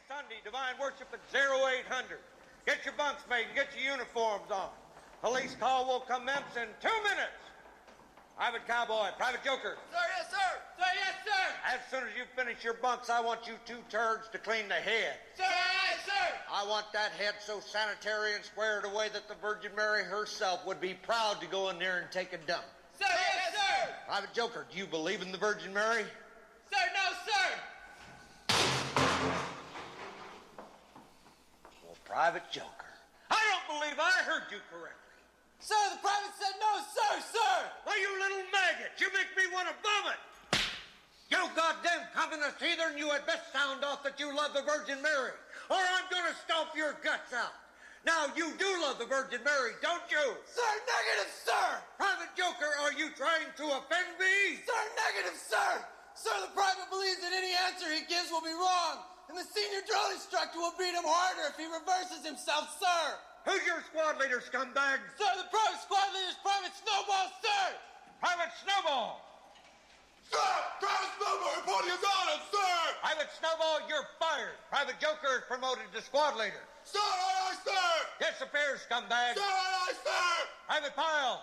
Sunday, divine worship at 0800. Get your bunks made and get your uniforms on. Police call will commence in 2 minutes. Private Cowboy, Private Joker. Sir, yes, sir. Sir, yes, sir. As soon as you finish your bunks, I want you two turds to clean the head. Sir, yes, sir. I want that head so sanitary and squared away that the Virgin Mary herself would be proud to go in there and take a dump. Sir, yes, sir. Private Joker, do you believe in the Virgin Mary? Sir, no, sir. Well, Private Joker, I don't believe I heard you correctly. Sir, the private said no, sir, sir. Why, you little maggot, you make me want to vomit. You goddamn communist heathen, you had best sound off that you love the Virgin Mary, or I'm gonna stomp your guts out. Now, you do love the Virgin Mary, don't you? Sir, negative, sir. Private Joker, are you trying to offend me? Sir, negative, sir. Sir, the private believes that any answer he gives will be wrong, and the senior drill instructor will beat him harder if he reverses himself, sir. Who's your squad leader, scumbag? Sir, the private squad leader is Private Snowball, sir. Private Snowball. Sir, Private Snowball reporting his honor, sir. Private Snowball, you're fired. Private Joker is promoted to squad leader. Sir, aye, aye, sir. Disappear, scumbag. Sir, aye, aye, sir. Private Pile.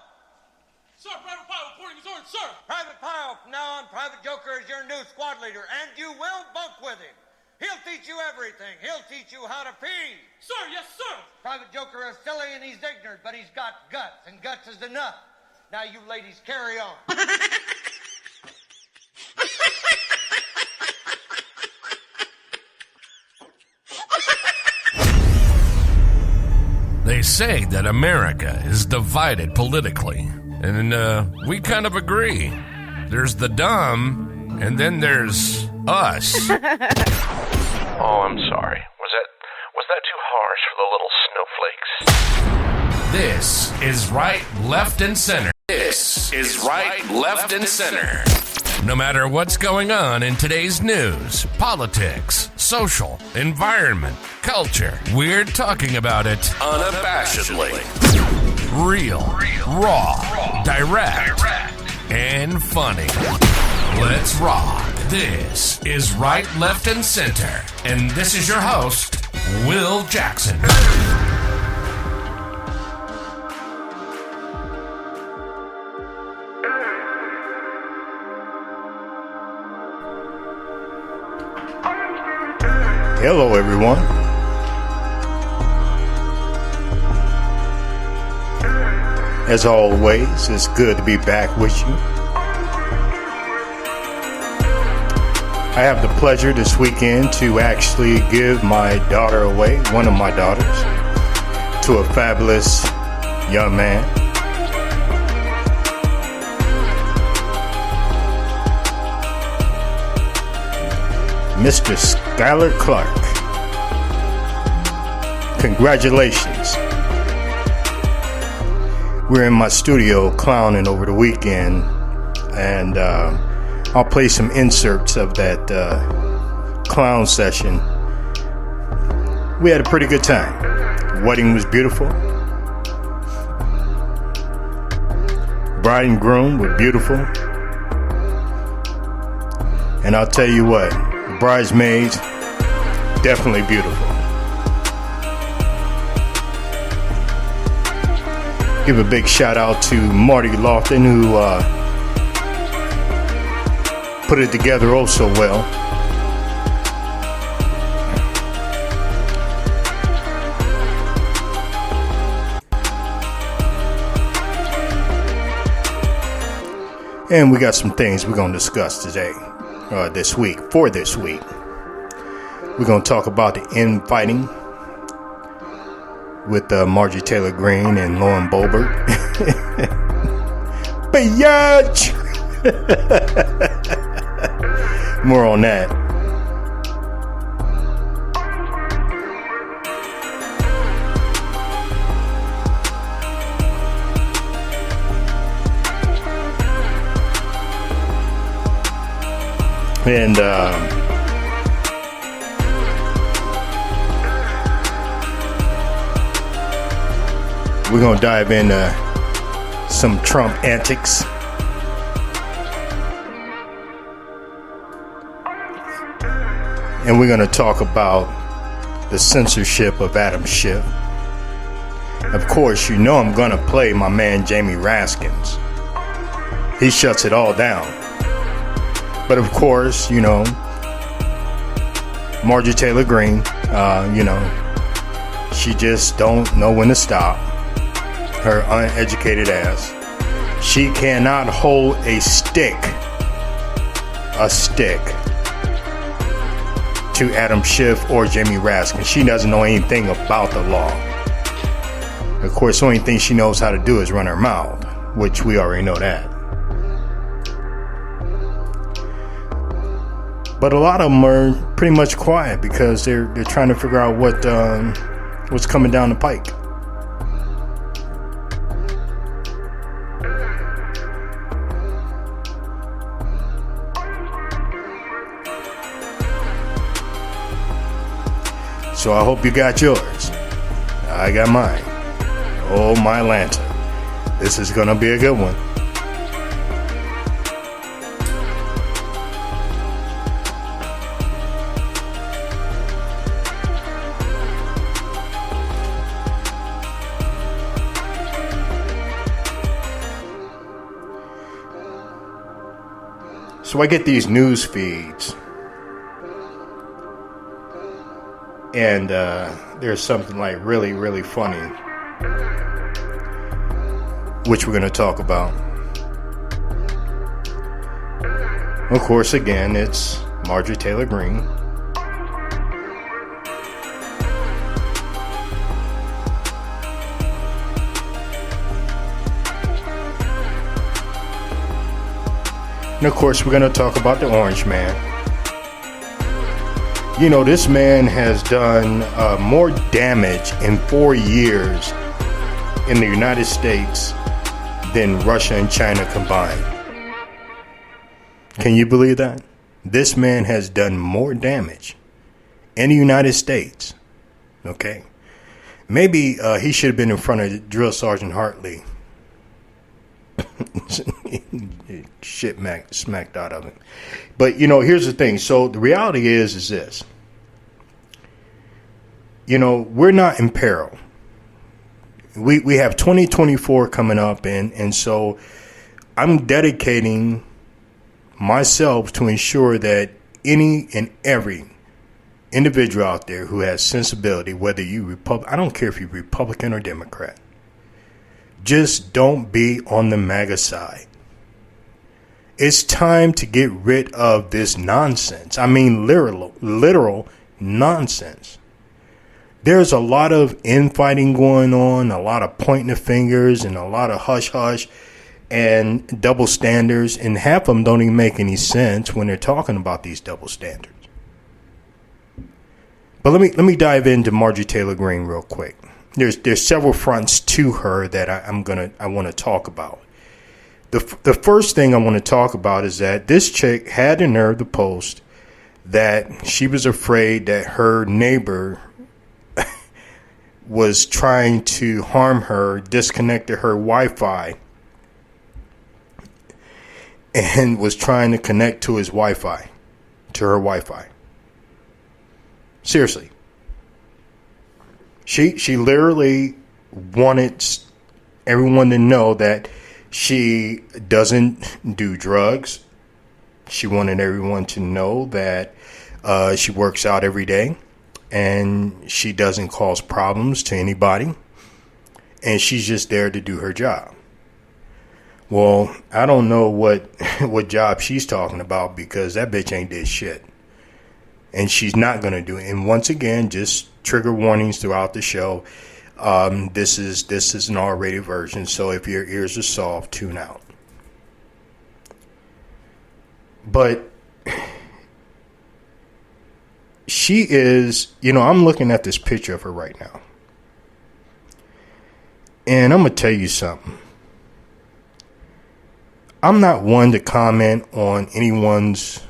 Sir, Private Pile reporting his orders, sir. Private Pile, from now on, Private Joker is your new squad leader, and you will bunk with him. He'll teach you everything. He'll teach you how to pee. Sir, yes, sir. Private Joker is silly and he's ignorant, but he's got guts, and guts is enough. Now you ladies carry on. They say that America is divided politically, and we kind of agree. There's the dumb, and then there's us. Oh, I'm sorry. Was that too harsh for the little snowflakes? This is Right, Left, and Center. This is Right, Left, and Center. No matter what's going on in today's news, politics, social, environment, culture, we're talking about it unabashedly. Real, raw, direct, and funny. Let's rock. This is Right, Left, and Center. And this is your host, Will Jackson. Hello, everyone. As always, it's good to be back with you. I have the pleasure this weekend to actually give my daughter away, one of my daughters, to a fabulous young man. Mr. Skylar Clark. Congratulations. We're in my studio clowning over the weekend, and I'll play some inserts of that clown session. We had a pretty good time. The wedding was beautiful. Bride and groom were beautiful. And I'll tell you what, the bridesmaids, definitely beautiful. Give a big shout out to Marty Lofton, who put it together oh so well. And we got some things we're going to discuss today, this week. We're going to talk about the infighting with Marjorie Taylor Greene and Lauren Boebert. Biatch! More on that. And we're going to dive into some Trump antics. And we're going to talk about the censorship of Adam Shiff. Of course, you know I'm gonna play my man Jamie Raskins. He shuts it all down. But of course, you know, Marjorie Taylor Greene, you know, she just don't know when to stop. Her uneducated ass. She cannot hold a stick to Adam Shiff or Jamie Raskin. She doesn't know anything about the law. Of course, the only thing she knows how to do is run her mouth, which we already know that. But a lot of them are pretty much quiet because they're trying to figure out what's coming down the pike. So I hope you got yours. I got mine. Oh, my Lanta. This is gonna be a good one. So I get these news feeds, and there's something like really, really funny, which we're going to talk about. Of course, again, it's Marjorie Taylor Greene. And of course, we're going to talk about the Orange Man. You know, this man has done more damage in 4 years in the United States than Russia and China combined. Can you believe that? This man has done more damage in the United States. Okay. Maybe he should have been in front of Drill Sergeant Hartley. Shit smacked out of him. But, you know, here's the thing. So the reality is this. You know, we're not in peril. We have 2024 coming up, and so I'm dedicating myself to ensure that any and every individual out there who has sensibility, whether you I don't care if you're Republican or Democrat, just don't be on the MAGA side. It's time to get rid of this nonsense. I mean, literal nonsense. There's a lot of infighting going on, a lot of pointing the fingers, and a lot of hush-hush and double standards, and half of them don't even make any sense when they're talking about these double standards. But let me dive into Marjorie Taylor Greene real quick. There's several fronts to her that I want to talk about. The first thing I want to talk about is that this chick had the nerve to post that she was afraid that her neighbor was trying to harm her, disconnected her Wi-Fi, and was trying to connect to his Wi-Fi, to her Wi-Fi. Seriously. She literally wanted everyone to know that she doesn't do drugs. She wanted everyone to know that she works out every day and she doesn't cause problems to anybody. And she's just there to do her job. Well, I don't know what job she's talking about because that bitch ain't did shit. And she's not going to do it. And once again, just trigger warnings throughout the show. This is an R-rated version, so if your ears are soft, tune out. But she is, you know, I'm looking at this picture of her right now. And I'm going to tell you something. I'm not one to comment on anyone's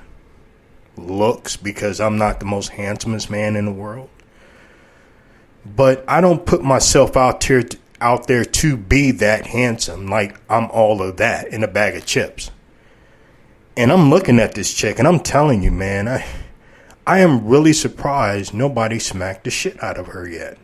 looks because I'm not the most handsomest man in the world. But I don't put myself out there to be that handsome, like I'm all of that in a bag of chips. And I'm looking at this chick and I'm telling you, man, I am really surprised nobody smacked the shit out of her yet.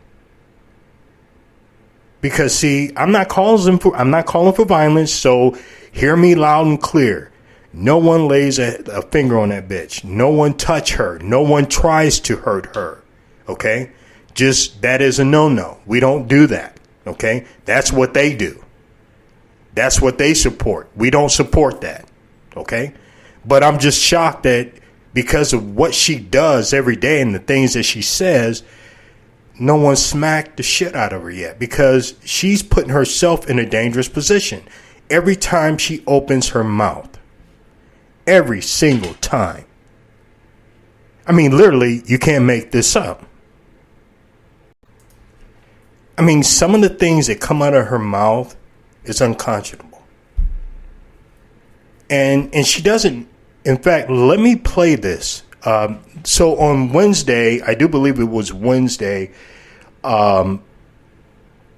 Because see, I'm not calling for violence, so hear me loud and clear. No one lays a finger on that bitch. No one touch her. No one tries to hurt her. Okay? Just that is a no-no. We don't do that. Okay? That's what they do. That's what they support. We don't support that. Okay? But I'm just shocked that because of what she does every day and the things that she says, no one smacked the shit out of her yet, because she's putting herself in a dangerous position every time she opens her mouth. Every single time. I mean, literally, you can't make this up. I mean, some of the things that come out of her mouth is unconscionable. And she doesn't. In fact, let me play this. So on Wednesday, I do believe it was Wednesday,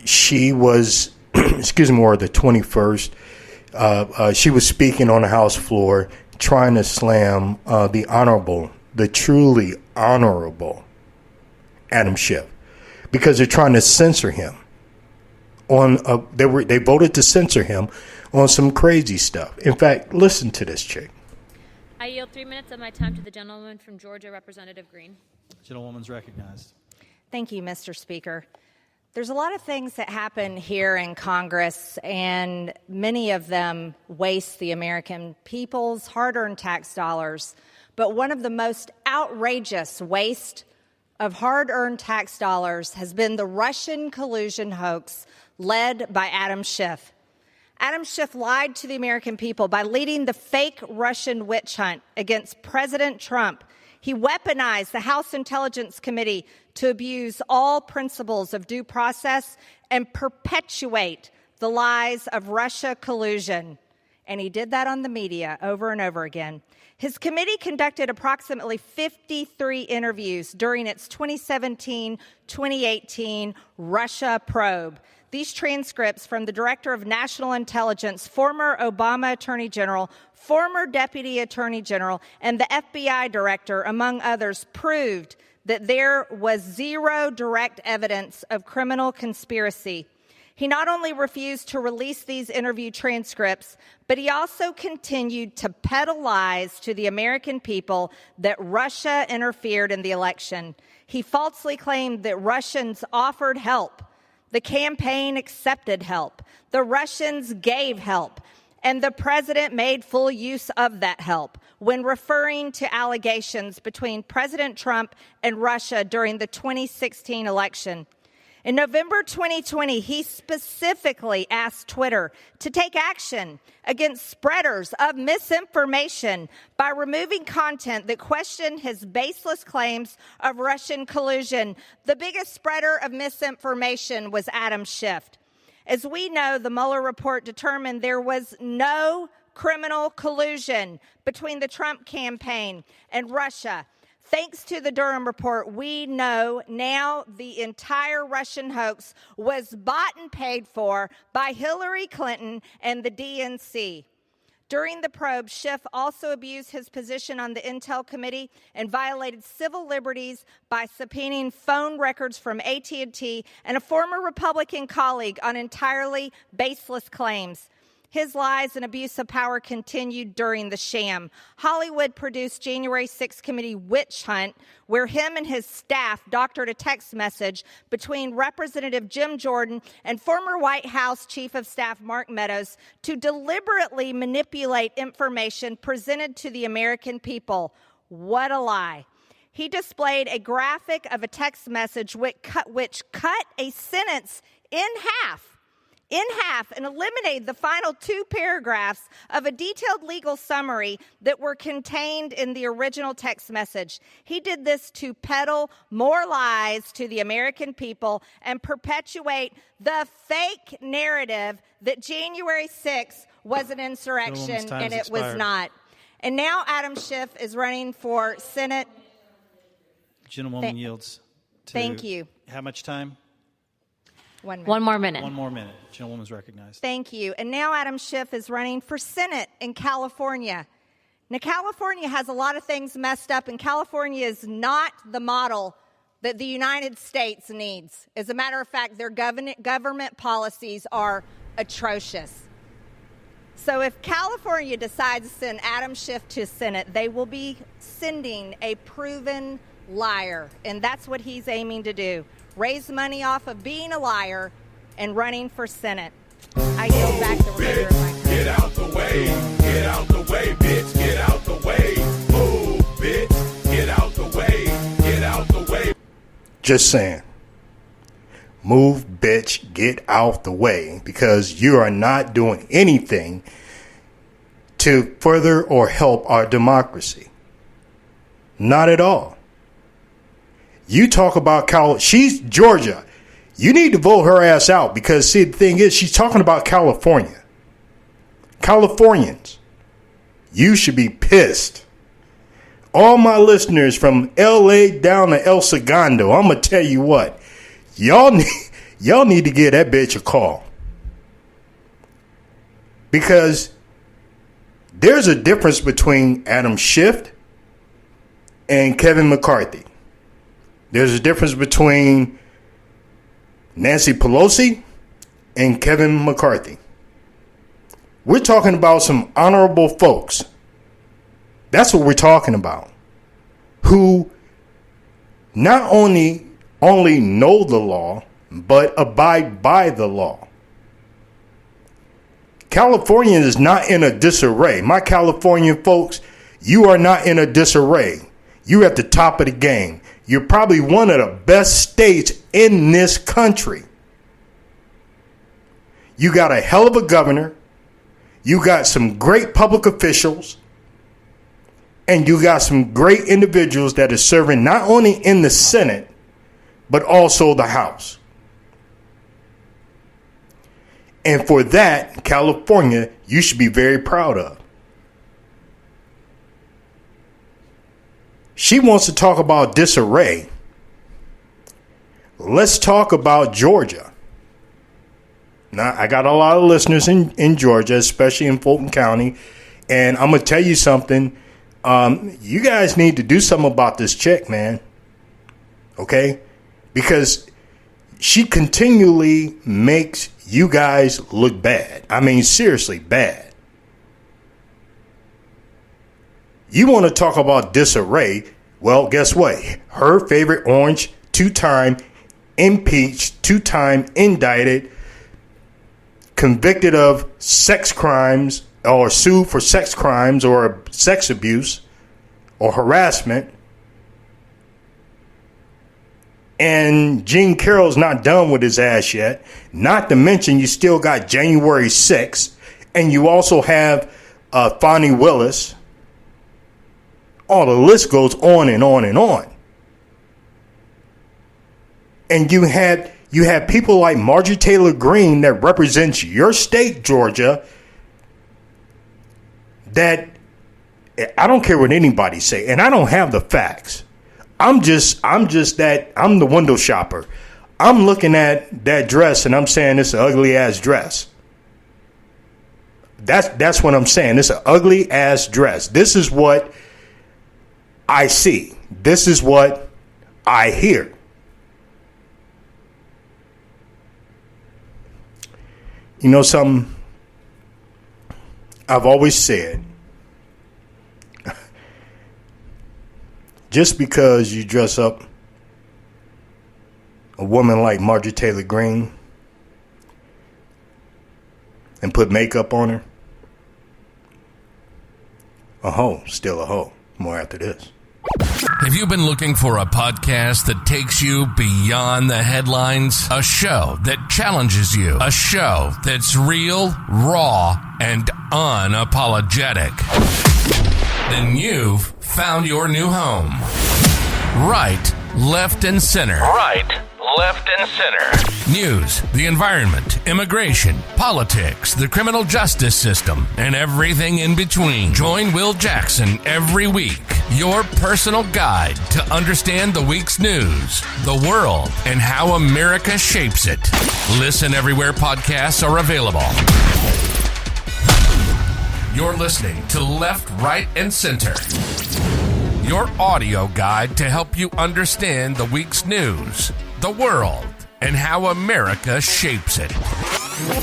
she was, or the 21st, she was speaking on the House floor trying to slam the truly honorable Adam Shiff, because they're trying to censor him. They voted to censor him on some crazy stuff. In fact, listen to this chick. I yield 3 minutes of my time to the gentleman from Georgia, Representative Green. Gentlewoman's recognized. Thank you, Mr. Speaker. There's a lot of things that happen here in Congress, and many of them waste the American people's hard-earned tax dollars. But one of the most outrageous waste of hard-earned tax dollars has been the Russian collusion hoax led by Adam Shiff. Adam Shiff lied to the American people by leading the fake Russian witch hunt against President Trump. He weaponized the House Intelligence Committee to abuse all principles of due process and perpetuate the lies of Russia collusion. And he did that on the media over and over again. His committee conducted approximately 53 interviews during its 2017-2018 Russia probe. These transcripts from the Director of National Intelligence, former Obama Attorney General, former Deputy Attorney General, and the FBI Director, among others, proved that there was zero direct evidence of criminal conspiracy. He not only refused to release these interview transcripts, but he also continued to peddle lies to the American people that Russia interfered in the election. He falsely claimed that Russians offered help. The campaign accepted help. The Russians gave help. And the president made full use of that help when referring to allegations between President Trump and Russia during the 2016 election. In November 2020, he specifically asked Twitter to take action against spreaders of misinformation by removing content that questioned his baseless claims of Russian collusion. The biggest spreader of misinformation was Adam Shiff. As we know, the Mueller report determined there was no criminal collusion between the Trump campaign and Russia. Thanks to the Durham report, we know now the entire Russian hoax was bought and paid for by Hillary Clinton and the DNC. During the probe, Shiff also abused his position on the Intel Committee and violated civil liberties by subpoenaing phone records from AT&T and a former Republican colleague on entirely baseless claims. His lies and abuse of power continued during the sham. Hollywood produced January 6th committee witch hunt, where him and his staff doctored a text message between Representative Jim Jordan and former White House Chief of Staff Mark Meadows to deliberately manipulate information presented to the American people. What a lie. He displayed a graphic of a text message which cut a sentence in half and eliminated the final 2 paragraphs of a detailed legal summary that were contained in the original text message. He did this to peddle more lies to the American people and perpetuate the fake narrative that January 6th was an insurrection, and it was not. And now Adam Shiff is running for Senate. Gentlewoman yields to... Thank you. How much time? 1 minute. One more minute. 1 more minute. Gentlewoman's recognized. Thank you. And now Adam Shiff is running for Senate in California. Now, California has a lot of things messed up, and California is not the model that the United States needs. As a matter of fact, their government policies are atrocious. So if California decides to send Adam Schiff to Senate, they will be sending a proven liar, and that's what he's aiming to do. Raise money off of being a liar and running for Senate. I yield back the remainder of my time. Get out the way, get out the way, bitch, get out the way. Move, bitch, get out the way, get out the way. Just saying. Move, bitch, get out the way, because you are not doing anything to further or help our democracy. Not at all. You talk about she's Georgia. You need to vote her ass out, because see, the thing is, she's talking about California. Californians, you should be pissed. All my listeners from LA down to El Segundo, I'm going to tell you what. Y'all need to give that bitch a call. Because there's a difference between Adam Schiff and Kevin McCarthy. There's a difference between Nancy Pelosi and Kevin McCarthy. We're talking about some honorable folks. That's what we're talking about. Who not only know the law, but abide by the law. California is not in a disarray. My Californian folks, you are not in a disarray. You're at the top of the game. You're probably one of the best states in this country. You got a hell of a governor. You got some great public officials. And you got some great individuals that are serving not only in the Senate, but also the House. And for that, California, you should be very proud of. She wants to talk about disarray. Let's talk about Georgia. Now, I got a lot of listeners in Georgia, especially in Fulton County. And I'm going to tell you something. You guys need to do something about this chick, man. Okay? Because she continually makes you guys look bad. I mean, seriously, bad. You want to talk about disarray? Well, guess what? Her favorite orange, 2-time impeached, 2-time indicted, convicted of sex crimes or sued for sex crimes or sex abuse or harassment. And Gene Carroll's not done with his ass yet. Not to mention you still got January 6th. And you also have Fani Willis. Oh, the list goes on and on and on. And you had people like Marjorie Taylor Greene that represents your state, Georgia, that I don't care what anybody say, and I don't have the facts. I'm the window shopper. I'm looking at that dress and I'm saying it's an ugly ass dress. That's what I'm saying. It's an ugly ass dress. This is what I see. This is what I hear. You know something? I've always said, just because you dress up a woman like Marjorie Taylor Greene and put makeup on her, a hoe, still a hoe. More after this. Have you been looking for a podcast that takes you beyond the headlines? A show that challenges you. A show that's real, raw, and unapologetic. Then you've found your new home. Right, left, and center. Right, left, and center. News, the environment, immigration, politics, the criminal justice system, and everything in between. Join Will Jackson every week, your personal guide to understand the week's news, the world, and how America shapes it. Listen everywhere podcasts are available. You're listening to Left, Right, and Center, your audio guide to help you understand the week's news, the world, and how America shapes it.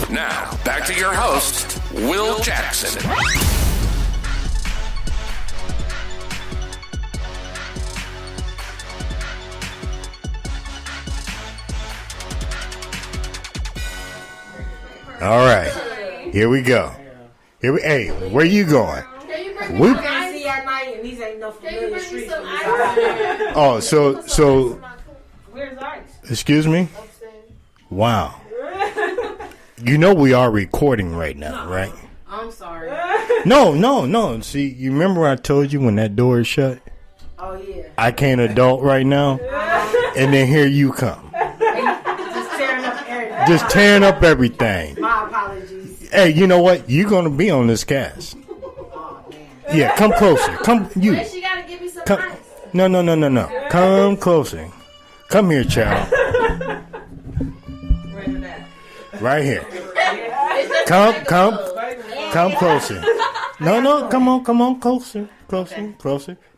Now, back to your host, Will Jackson. All right, here we go. Hey, where you going? We, oh, so. Excuse me? Wow. You know we are recording right now, right? I'm sorry. No. See, you remember I told you when that door is shut? Oh, yeah. I can't adult right now. And then here you come. Just tearing up everything. My apologies. Hey, you know what? You're going to be on this cast. Oh, man. Yeah, come closer. Come, you. Well, she got to give me some Come. ice. No. Come closer. Come here, child. Where's it at? Right here. Come closer. No, come on, closer.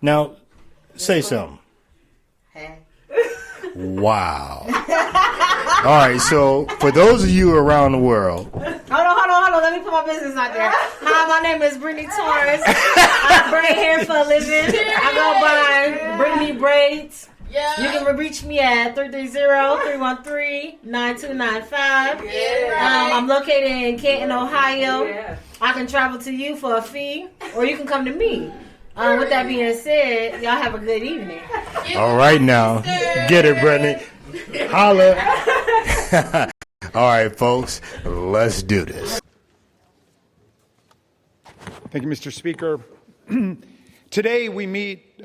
Now, say something. Hey. Wow. All right, so for those of you around the world. Hold on. Let me put my business out there. Hi, my name is Brittany Torres. I braid hair for a living. I go by Brittany Braids. Yeah. You can reach me at 330-313-9295. I'm located in Canton, Ohio. Yeah. I can travel to you for a fee, or you can come to me. With that being said, y'all have a good evening. All right, now. Get it, Brittany. Holla. All right, folks, let's do this. Thank you, Mr. Speaker. Today we meet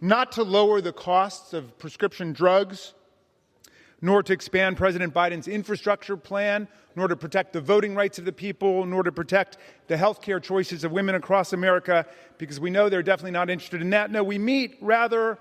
not to lower the costs of prescription drugs, nor to expand President Biden's infrastructure plan, nor to protect the voting rights of the people, nor to protect the health care choices of women across America, because we know they're definitely not interested in that. No, we meet rather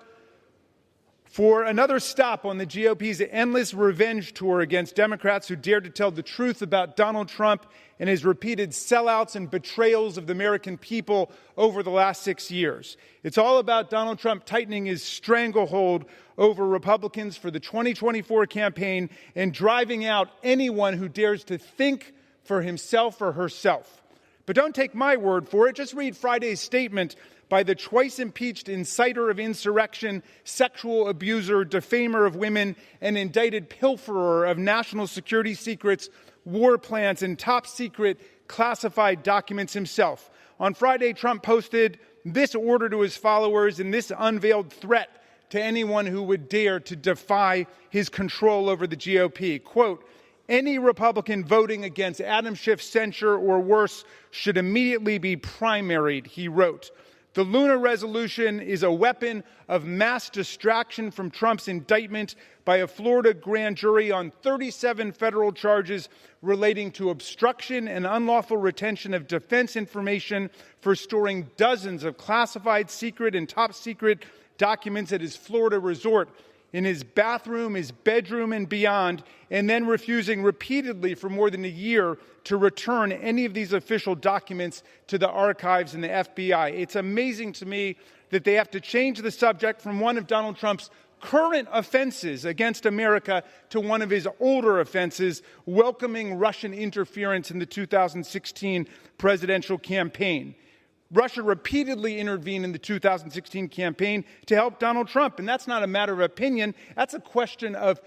for another stop on the GOP's endless revenge tour against Democrats who dared to tell the truth about Donald Trump and his repeated sellouts and betrayals of the American people over the last 6 years. It's all about Donald Trump tightening his stranglehold over Republicans for the 2024 campaign and driving out anyone who dares to think for himself or herself. But don't take my word for it. Just read Friday's statement by the twice-impeached inciter of insurrection, sexual abuser, defamer of women, and indicted pilferer of national security secrets, war plans, and top-secret classified documents himself. On Friday, Trump posted this order to his followers and this unveiled threat to anyone who would dare to defy his control over the GOP. Quote, "Any Republican voting against Adam Schiff's censure or worse should immediately be primaried," he wrote. The Luna resolution is a weapon of mass distraction from Trump's indictment by a Florida grand jury on 37 federal charges relating to obstruction and unlawful retention of defense information for storing dozens of classified, secret, and top-secret documents at his Florida resort, in his bathroom, his bedroom, and beyond, and then refusing repeatedly for more than a year to return any of these official documents to the archives and the FBI. It's amazing to me that they have to change the subject from one of Donald Trump's current offenses against America to one of his older offenses, welcoming Russian interference in the 2016 presidential campaign. Russia repeatedly intervened in the 2016 campaign to help Donald Trump, and that's not a matter of opinion. That's a question of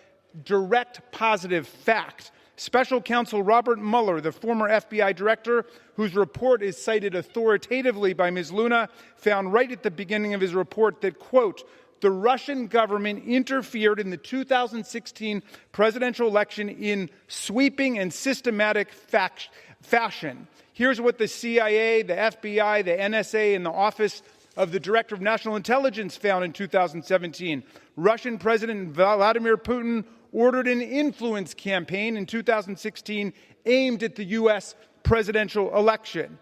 direct positive fact. Special counsel Robert Mueller, the former FBI director, whose report is cited authoritatively by Ms. Luna, found right at the beginning of his report that, quote, "The Russian government interfered in the 2016 presidential election in sweeping and systematic fashion." Here's what the CIA, the FBI, the NSA, and the Office of the Director of National Intelligence found in 2017. Russian President Vladimir Putin ordered an influence campaign in 2016 aimed at the U.S. presidential election.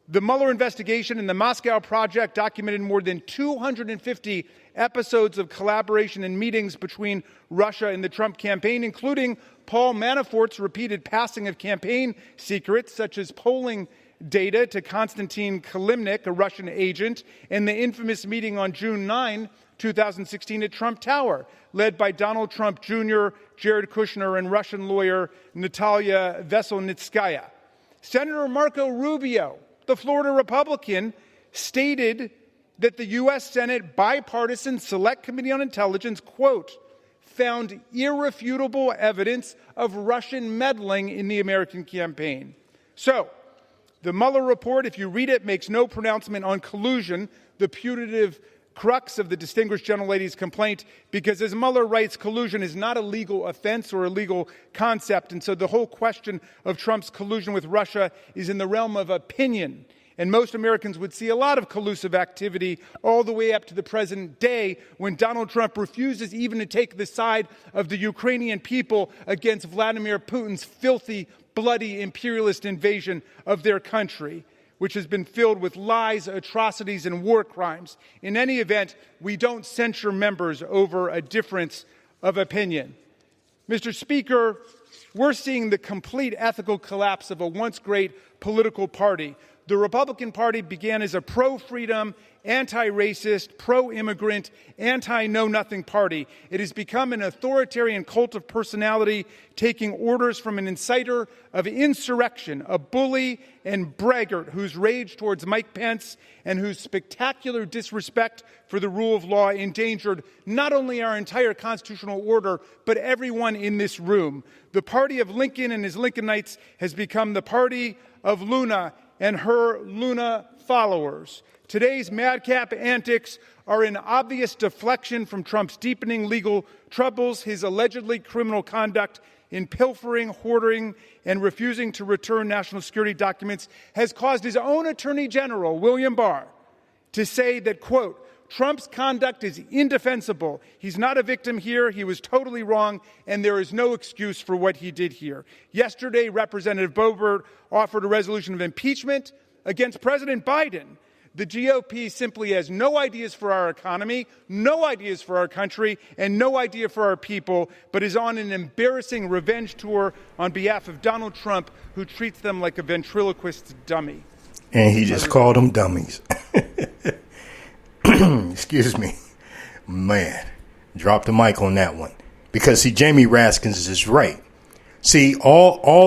The Mueller investigation and the Moscow Project documented more than 250 episodes of collaboration and meetings between Russia and the Trump campaign, including Paul Manafort's repeated passing of campaign secrets, such as polling data to Konstantin Kilimnik, a Russian agent, and the infamous meeting on June 9, 2016 at Trump Tower, led by Donald Trump Jr., Jared Kushner, and Russian lawyer Natalia Veselnitskaya. Senator Marco Rubio, the Florida Republican, stated that the U.S. Senate Bipartisan Select Committee on Intelligence, quote, found irrefutable evidence of Russian meddling in the American campaign. So, the Mueller report, if you read it, makes no pronouncement on collusion, the putative crux of the distinguished gentlelady's complaint, because as Mueller writes, collusion is not a legal offense or a legal concept, and so the whole question of Trump's collusion with Russia is in the realm of opinion. And most Americans would see a lot of collusive activity all the way up to the present day when Donald Trump refuses even to take the side of the Ukrainian people against Vladimir Putin's filthy, bloody imperialist invasion of their country, which has been filled with lies, atrocities, and war crimes. In any event, we don't censure members over a difference of opinion. Mr. Speaker, we're seeing the complete ethical collapse of a once great political party. The Republican Party began as a pro-freedom, anti-racist, pro-immigrant, anti-know-nothing party. It has become an authoritarian cult of personality, taking orders from an inciter of insurrection, a bully and braggart whose rage towards Mike Pence and whose spectacular disrespect for the rule of law endangered not only our entire constitutional order, but everyone in this room. The party of Lincoln and his Lincolnites has become the party of Luna and her Luna followers. Today's madcap antics are an obvious deflection from Trump's deepening legal troubles, his allegedly criminal conduct in pilfering, hoarding, and refusing to return national security documents has caused his own Attorney General, William Barr, to say that, quote, Trump's conduct is indefensible. He's not a victim here. He was totally wrong, and there is no excuse for what he did here. Yesterday, Representative Boebert offered a resolution of impeachment against President Biden. The GOP simply has no ideas for our economy, no ideas for our country, and no idea for our people, but is on an embarrassing revenge tour on behalf of Donald Trump, who treats them like a ventriloquist dummy. And he just called them dummies. Excuse me. Man, drop the mic on that one. Because, see, Jamie Raskins is right. See,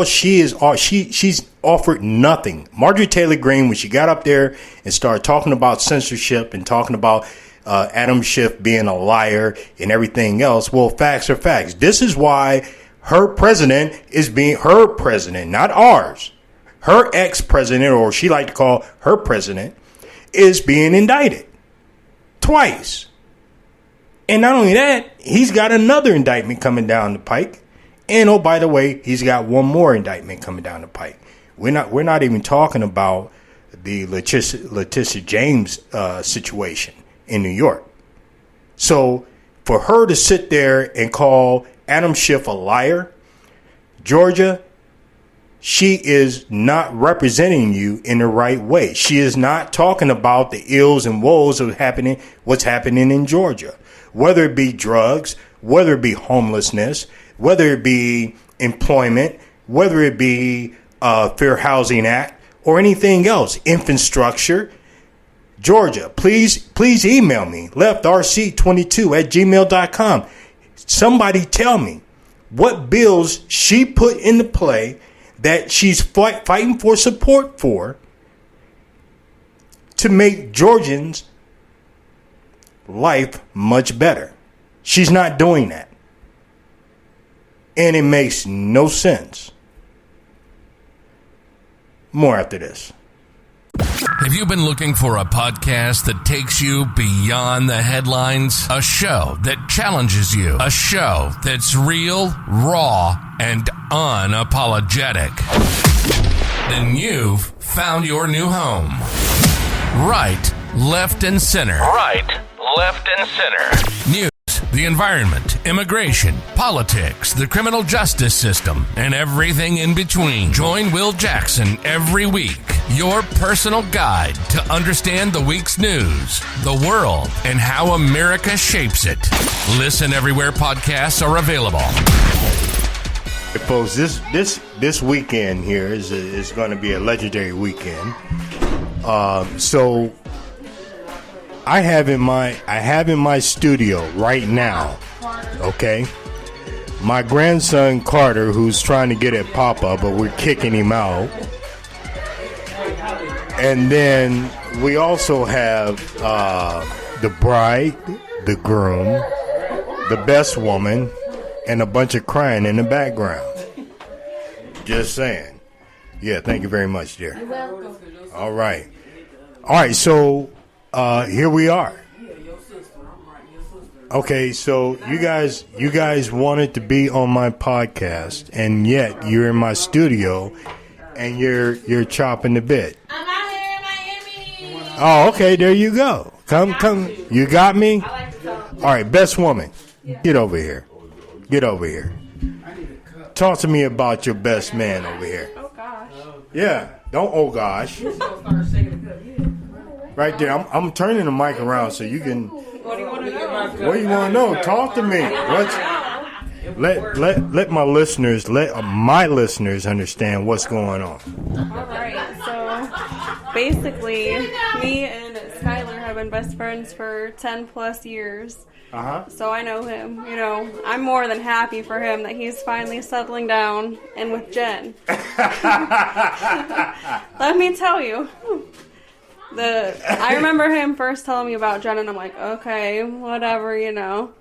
she's offered nothing. Marjorie Taylor Greene, when she got up there and started talking about censorship and talking about Adam Schiff being a liar and everything else, well, facts are facts. This is why her president is being her president, not ours. Her ex-president, or she like to call her president, is being indicted twice. And not only that, he's got another indictment coming down the pike. And oh, by the way, he's got one more indictment coming down the pike. We're not even talking about the Letitia James situation in New York. So for her to sit there and call Adam Schiff a liar, Georgia, she is not representing you in the right way. She is not talking about the ills and woes of what's happening in Georgia, whether it be drugs, whether it be homelessness, whether it be employment, whether it be Fair Housing Act or anything else, infrastructure. Georgia, please email me, leftrc22@gmail.com. Somebody tell me what bills she put into play that she's fighting for support for to make Georgians' life much better. She's not doing that. And it makes no sense. More after this. Have you been looking for a podcast that takes you beyond the headlines? A show that challenges you. A show that's real, raw, and unapologetic. Then you've found your new home. Right, left, and center. Right, left, and center. News, the environment, immigration, politics, the criminal justice system, and everything in between. Join Will Jackson every week, your personal guide to understand the week's news, the world, and how America shapes it. Listen everywhere podcasts are available. folks, this weekend here is going to be a legendary weekend. So I have in my studio right now, okay, my grandson Carter, who's trying to get at Papa, but we're kicking him out. And then we also have the bride, the groom, the best woman, and a bunch of crying in the background. Just saying. Yeah, thank you very much, dear. You're welcome. All right. So here we are. Okay, so you guys wanted to be on my podcast, and yet you're in my studio, and you're chopping the bit. I'm out here in Miami. Oh, okay, there you go. Come. You got me? All right, best woman, get over here. Get over here. Talk to me about your best man over here. Oh, gosh. Yeah, don't oh gosh. Right there, I'm turning the mic around so you can. What do you want to know? What do you want to know? Talk to me. Let my listeners understand what's going on. All right. So basically, me and Skylar have been best friends for 10 plus years. So I know him. You know, I'm more than happy for him that he's finally settling down and with Jen. Let me tell you. I remember him first telling me about Jen, and I'm like, okay, whatever, you know.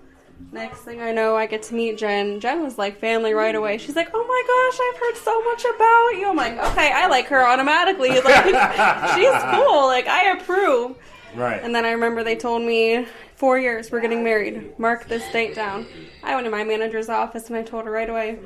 Next thing I know, I get to meet Jen. Jen was like family right away. She's like, oh my gosh, I've heard so much about you. I'm like, okay, I like her automatically. Like, she's cool. Like, I approve. Right. And then I remember they told me 4 years, we're getting married. Mark this date down. I went to my manager's office and I told her right away,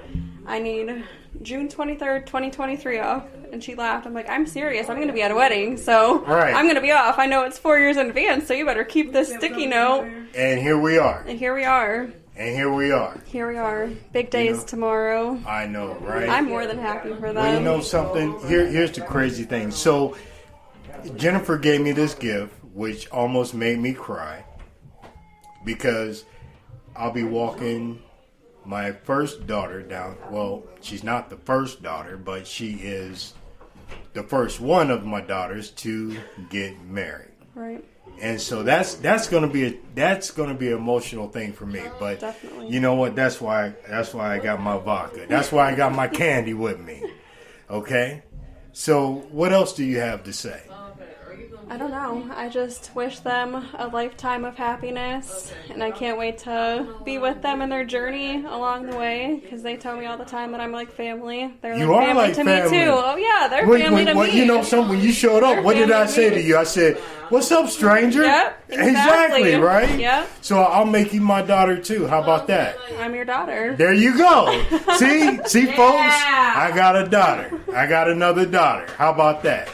I need June 23rd, 2023 off. And she laughed. I'm like, I'm serious. I'm going to be at a wedding, so I'm going to be off. I know it's 4 years in advance, so you better keep this sticky note. And here we are. And here we are. And here we are. Here we are. Big days tomorrow. I know, right? I'm more than happy for them. Well, you know something? Here's the crazy thing. So Jennifer gave me this gift, which almost made me cry, because I'll be walking my first daughter down. Well, she's not the first daughter, but she is the first one of my daughters to get married. Right. And so that's gonna be an emotional thing for me. But definitely. You know what? That's why I got my vodka. That's why I got my candy with me. Okay. So what else do you have to say? I don't know. I just wish them a lifetime of happiness, and I can't wait to be with them in their journey along the way, because they tell me all the time that I'm like family. They're You like are family like to family. me too. Oh yeah, they're family to me. You know something? When you showed up, They're what did I family say to to me. you? I said, "What's up, stranger?" Yep, Exactly, right? Yep. So I'll make you my daughter too. How about that? I'm your daughter. There you go. See, folks, I got a daughter. I got another daughter. How about that?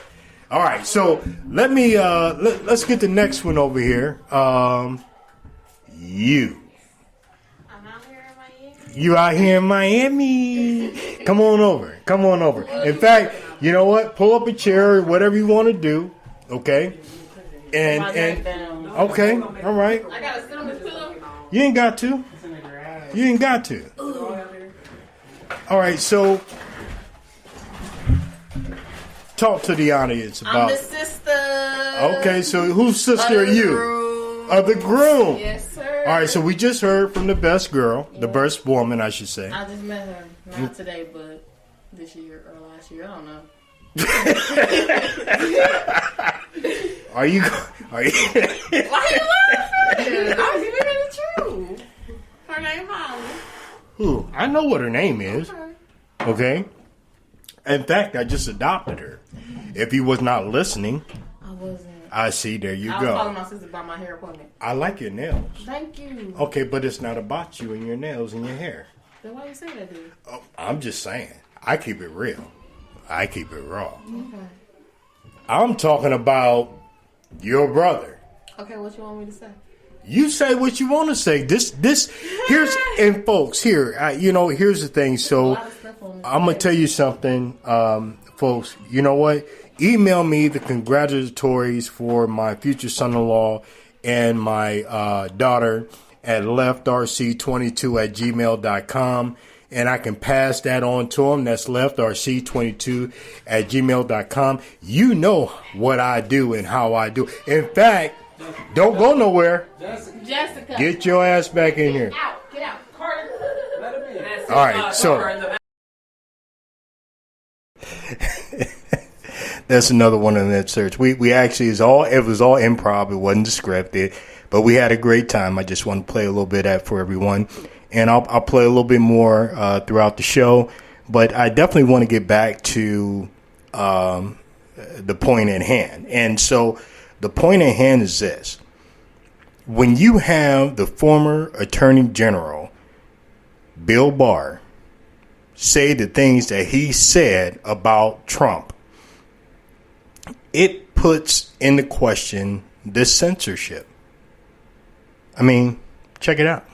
All right, so let me let's get the next one over here. You. I'm out here in Miami. You out here in Miami? Come on over. Come on over. In fact, you know what? Pull up a chair or whatever you want to do. Okay. And okay. All right. I gotta sit on this pillow. You ain't got to. You ain't got to. All right. So. Talk to the audience about. I'm the sister. Okay, so whose sister are you? Of the groom. Yes, sir. All right, so we just heard from the best girl, the best woman, I should say. I just met her. Not today, but this year or last year. I don't know. Are you? Why you laughing? I'm speaking the truth. Her name Holly. Who? I know what her name is. Okay. In fact, I just adopted her. If you was not listening, I wasn't. I see. There you I go. was calling my sister about my hair appointment. I like your nails. Thank you. Okay, but it's not about you and your nails and your hair. Then why you say that, dude? Oh, I'm just saying. I keep it real. I keep it raw. Okay. I'm talking about your brother. Okay, what you want me to say? You say what you want to say. This here's and folks here. Here's the thing. So I'm gonna tell you something, folks. You know what? Email me the congratulatories for my future son-in-law and my daughter at leftrc22@gmail.com. and I can pass that on to them. That's leftrc22@gmail.com. You know what I do and how I do. In fact, don't go nowhere. Jessica. Get your ass back in here. Get out. Carter. Let him in. All right, so that's another one in that search. We actually it was all improv. It wasn't scripted, but we had a great time. I just want to play a little bit of that for everyone, and I'll play a little bit more throughout the show. But I definitely want to get back to the point at hand, and so the point at hand is this: when you have the former Attorney General Bill Barr say the things that he said about Trump, it puts into question this censorship. I mean, check it out.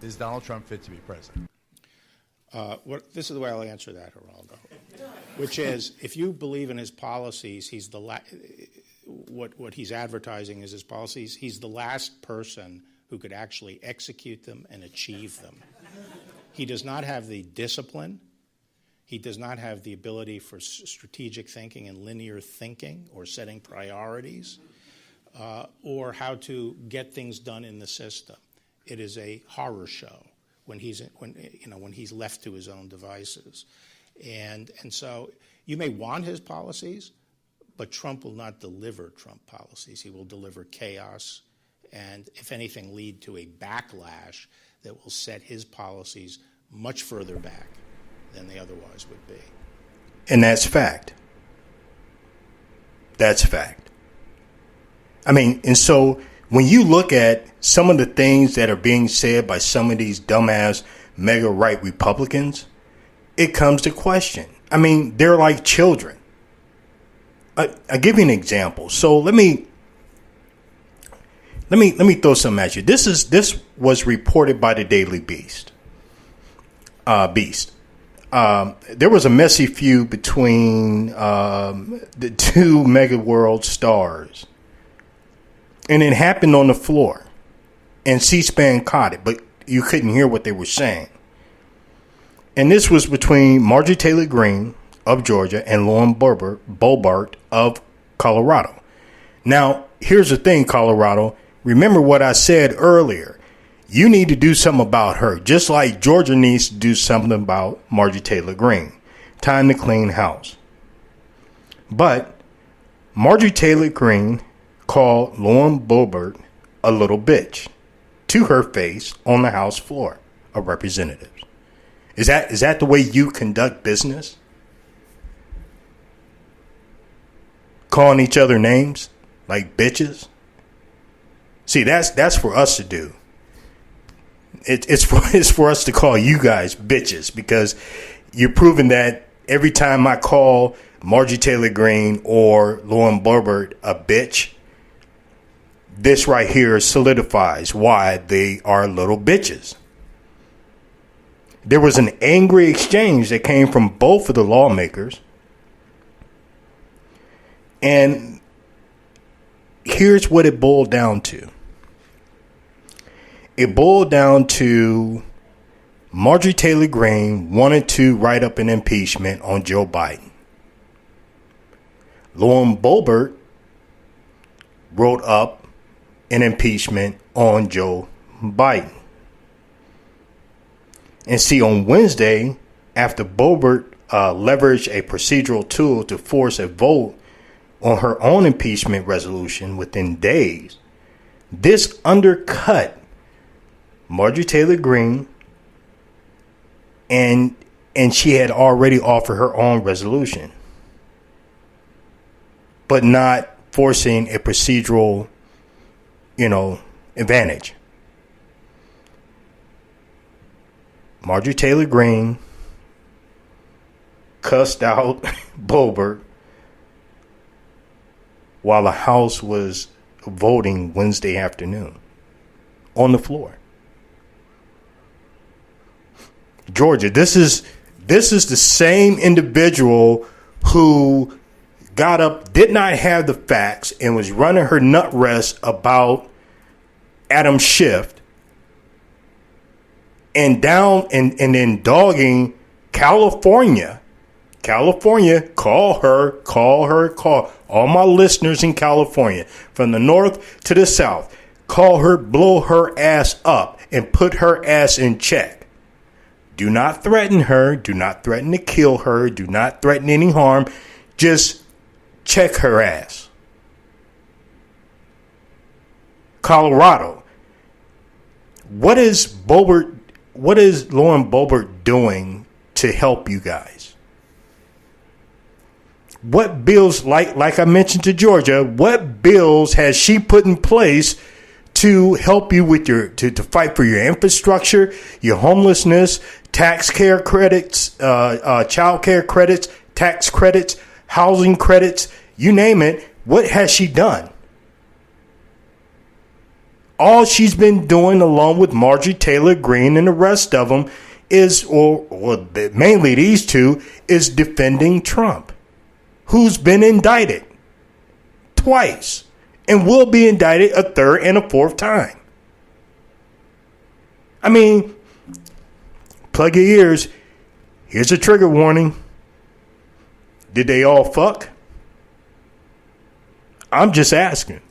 Is Donald Trump fit to be president? This is the way I'll answer that, Geraldo, which is, if you believe in his policies, he's what he's advertising is his policies. He's the last person who could actually execute them and achieve them. He does not have the discipline. He does not have the ability for strategic thinking and linear thinking or setting priorities or how to get things done in the system. It is a horror show when he's left to his own devices. And so you may want his policies, but Trump will not deliver Trump policies. He will deliver chaos and, if anything, lead to a backlash that will set his policies much further back than they otherwise would be. And that's fact. That's fact. I mean, and so when you look at some of the things that are being said by some of these dumbass mega right Republicans, it comes to question. I mean, they're like children. I'll give you an example. So let me throw something at you. This was reported by the Daily Beast. There was a messy feud between the two mega world stars, and it happened on the floor, and C-SPAN caught it, but you couldn't hear what they were saying. And this was between Marjorie Taylor Greene of Georgia and Lauren Boebert of Colorado. Now, here's the thing, Colorado. Remember what I said earlier. You need to do something about her, just like Georgia needs to do something about Marjorie Taylor Greene. Time to clean house. But Marjorie Taylor Greene called Lauren Boebert a little bitch to her face on the House floor of Representatives. Is that the way you conduct business? Calling each other names like bitches? See, that's for us to do. It's for us to call you guys bitches, because you're proving that every time I call Marjorie Taylor Greene or Lauren Boebert a bitch, this right here solidifies why they are little bitches. There was an angry exchange that came from both of the lawmakers. And here's what it boiled down to. It boiled down to Marjorie Taylor Greene wanted to write up an impeachment on Joe Biden. Lauren Boebert wrote up an impeachment on Joe Biden. And see, on Wednesday, after Boebert leveraged a procedural tool to force a vote on her own impeachment resolution within days, this undercut Marjorie Taylor Greene, and she had already offered her own resolution, but not forcing a procedural, advantage. Marjorie Taylor Greene cussed out Boebert while the House was voting Wednesday afternoon on the floor. Georgia, this is the same individual who got up, did not have the facts, and was running her nut rest about Adam Shiff and then dogging California. California, call her. All my listeners in California, from the north to the south, call her, blow her ass up, and put her ass in check. Do not threaten her. Do not threaten to kill her. Do not threaten any harm. Just check her ass. Colorado. What is Lauren Boebert doing to help you guys? What bills, like I mentioned to Georgia, what bills has she put in place to help you with to fight for your infrastructure, your homelessness, tax care credits, child care credits, tax credits, housing credits, you name it? What has she done? All she's been doing, along with Marjorie Taylor Greene and the rest of them, is, or mainly these two, is defending Trump, who's been indicted twice and will be indicted a third and a fourth time. I mean, plug your ears. Here's a trigger warning. Did they all fuck? I'm just asking.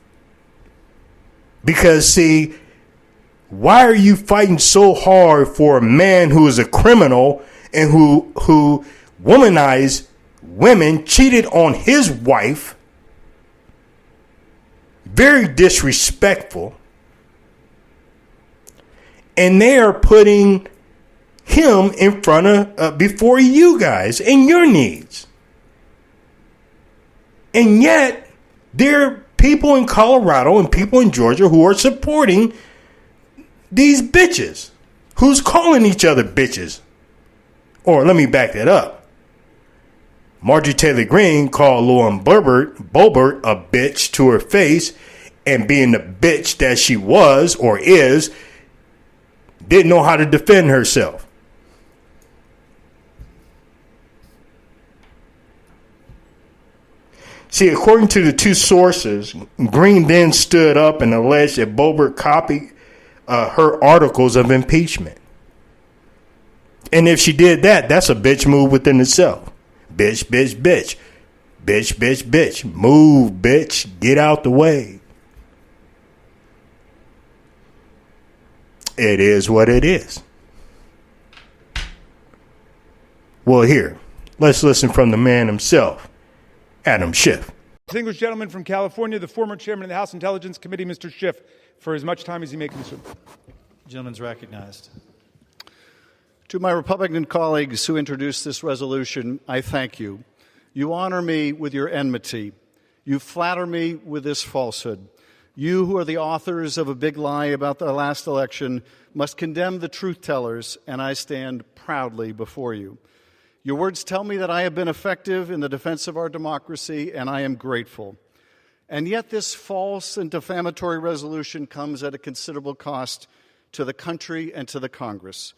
Because, see, why are you fighting so hard for a man who is a criminal and who womanized women, cheated on his wife, very disrespectful, and they are putting him in front of before you guys and your needs? And yet there are people in Colorado and people in Georgia who are supporting these bitches, who's calling each other bitches. Or let me back that up. Marjorie Taylor Greene called Lauren Boebert a bitch to her face, and being the bitch that she was or is, didn't know how to defend herself. See, according to the two sources, Greene then stood up and alleged that Boebert copied her articles of impeachment. And if she did that, that's a bitch move within itself. Bitch, bitch, bitch. Bitch, bitch, bitch. Move, bitch. Get out the way. It is what it is. Well, here, let's listen from the man himself, Adam Shiff. Distinguished gentleman from California, the former chairman of the House Intelligence Committee, Mr. Shiff, for as much time as he may consume. Gentleman's recognized. To my Republican colleagues who introduced this resolution, I thank you. You honor me with your enmity. You flatter me with this falsehood. You who are the authors of a big lie about the last election must condemn the truth tellers, and I stand proudly before you. Your words tell me that I have been effective in the defense of our democracy, and I am grateful. And yet this false and defamatory resolution comes at a considerable cost to the country and to the Congress.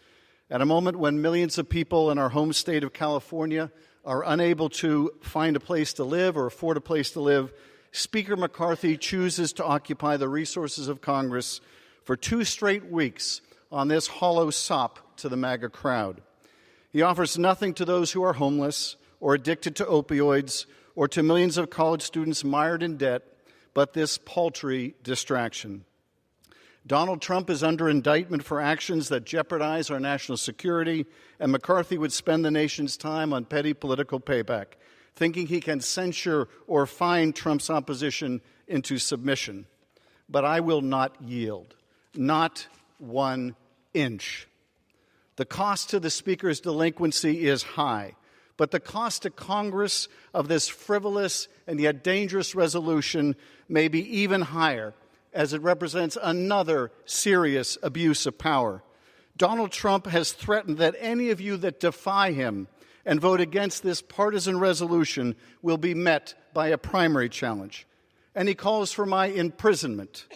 At a moment when millions of people in our home state of California are unable to find a place to live or afford a place to live, Speaker McCarthy chooses to occupy the resources of Congress for 2 straight weeks on this hollow sop to the MAGA crowd. He offers nothing to those who are homeless or addicted to opioids or to millions of college students mired in debt, but this paltry distraction. Donald Trump is under indictment for actions that jeopardize our national security, and McCarthy would spend the nation's time on petty political payback, thinking he can censure or fine Trump's opposition into submission. But I will not yield, not 1 inch. The cost to the Speaker's delinquency is high, but the cost to Congress of this frivolous and yet dangerous resolution may be even higher, as it represents another serious abuse of power. Donald Trump has threatened that any of you that defy him and vote against this partisan resolution will be met by a primary challenge. And he calls for my imprisonment.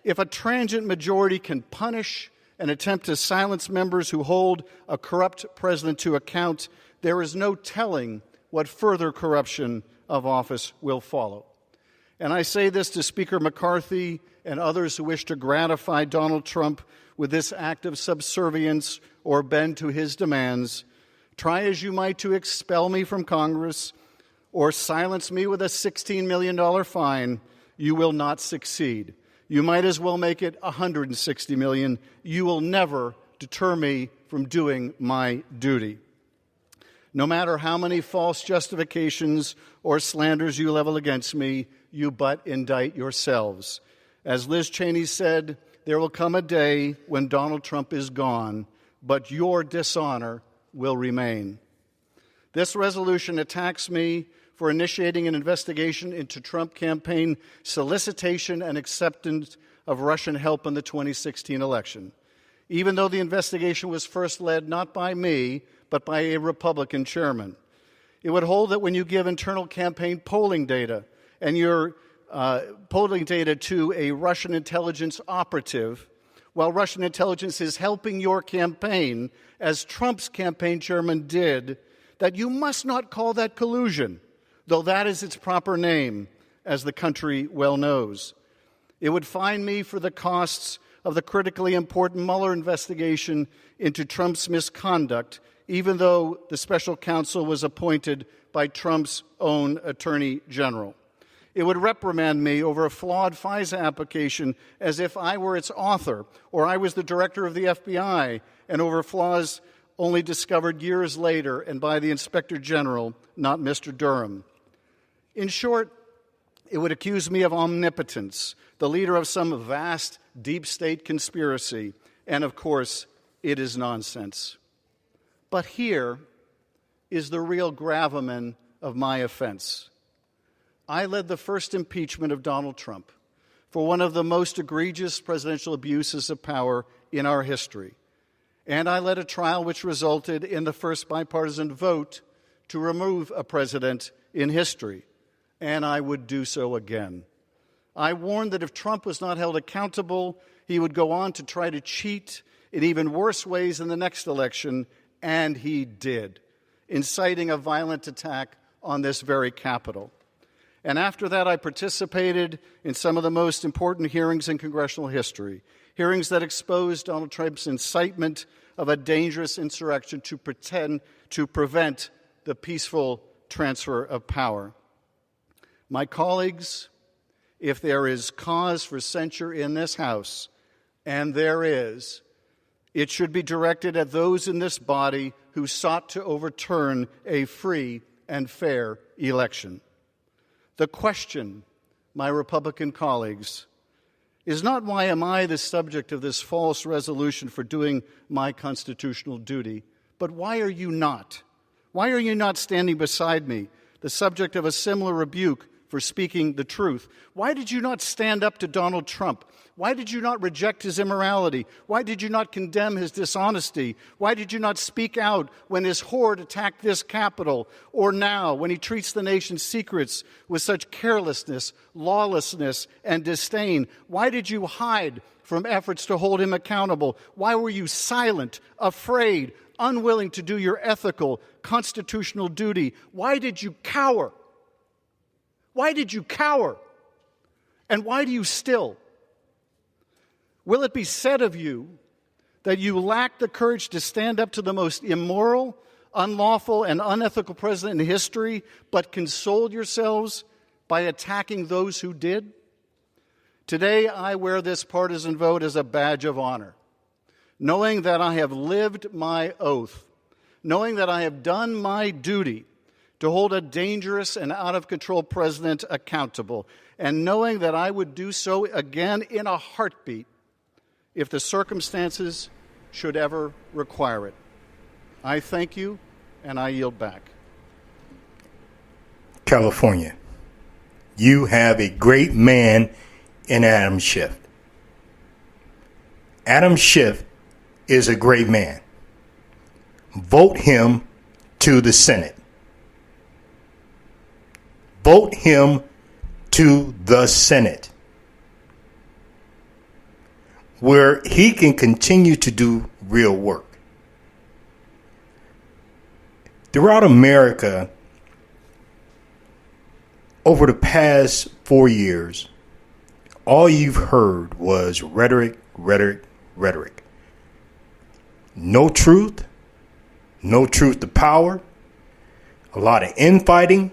If a transient majority can punish and attempt to silence members who hold a corrupt president to account, there is no telling what further corruption of office will follow. And I say this to Speaker McCarthy and others who wish to gratify Donald Trump with this act of subservience or bend to his demands, try as you might to expel me from Congress or silence me with a $16 million fine, you will not succeed. You might as well make it $160 million. You will never deter me from doing my duty. No matter how many false justifications or slanders you level against me, you but indict yourselves. As Liz Cheney said, there will come a day when Donald Trump is gone, but your dishonor will remain. This resolution attacks me for initiating an investigation into Trump campaign solicitation and acceptance of Russian help in the 2016 election, even though the investigation was first led not by me, but by a Republican chairman. It would hold that when you give internal campaign polling data and your polling data to a Russian intelligence operative, while Russian intelligence is helping your campaign, as Trump's campaign chairman did, that you must not call that collusion, though that is its proper name, as the country well knows. It would fine me for the costs of the critically important Mueller investigation into Trump's misconduct, even though the special counsel was appointed by Trump's own attorney general. It would reprimand me over a flawed FISA application as if I were its author or I was the director of the FBI, and over flaws only discovered years later and by the Inspector General, not Mr. Durham. In short, it would accuse me of omnipotence, the leader of some vast deep state conspiracy, and of course, it is nonsense. But here is the real gravamen of my offense. I led the first impeachment of Donald Trump for one of the most egregious presidential abuses of power in our history. And I led a trial which resulted in the first bipartisan vote to remove a president in history. And I would do so again. I warned that if Trump was not held accountable, he would go on to try to cheat in even worse ways in the next election, and he did, inciting a violent attack on this very Capitol. And after that, I participated in some of the most important hearings in congressional history, hearings that exposed Donald Trump's incitement of a dangerous insurrection to prevent the peaceful transfer of power. My colleagues, if there is cause for censure in this House, and there is, it should be directed at those in this body who sought to overturn a free and fair election. The question, my Republican colleagues, is not why am I the subject of this false resolution for doing my constitutional duty, but why are you not? Why are you not standing beside me, the subject of a similar rebuke for speaking the truth? Why did you not stand up to Donald Trump? Why did you not reject his immorality? Why did you not condemn his dishonesty? Why did you not speak out when his horde attacked this Capitol, or now when he treats the nation's secrets with such carelessness, lawlessness, and disdain? Why did you hide from efforts to hold him accountable? Why were you silent, afraid, unwilling to do your ethical, constitutional duty? Why did you cower? Why did you cower? And why do you still? Will it be said of you that you lack the courage to stand up to the most immoral, unlawful, and unethical president in history, but consoled yourselves by attacking those who did? Today, I wear this partisan vote as a badge of honor, knowing that I have lived my oath, knowing that I have done my duty to hold a dangerous and out-of-control president accountable, and knowing that I would do so again in a heartbeat if the circumstances should ever require it. I thank you, and I yield back. California, you have a great man in Adam Shiff. Adam Shiff is a great man. Vote him to the Senate. Vote him to the Senate, where he can continue to do real work. Throughout America, over the past 4 years, all you've heard was rhetoric, rhetoric, rhetoric. no truth to power, a lot of infighting.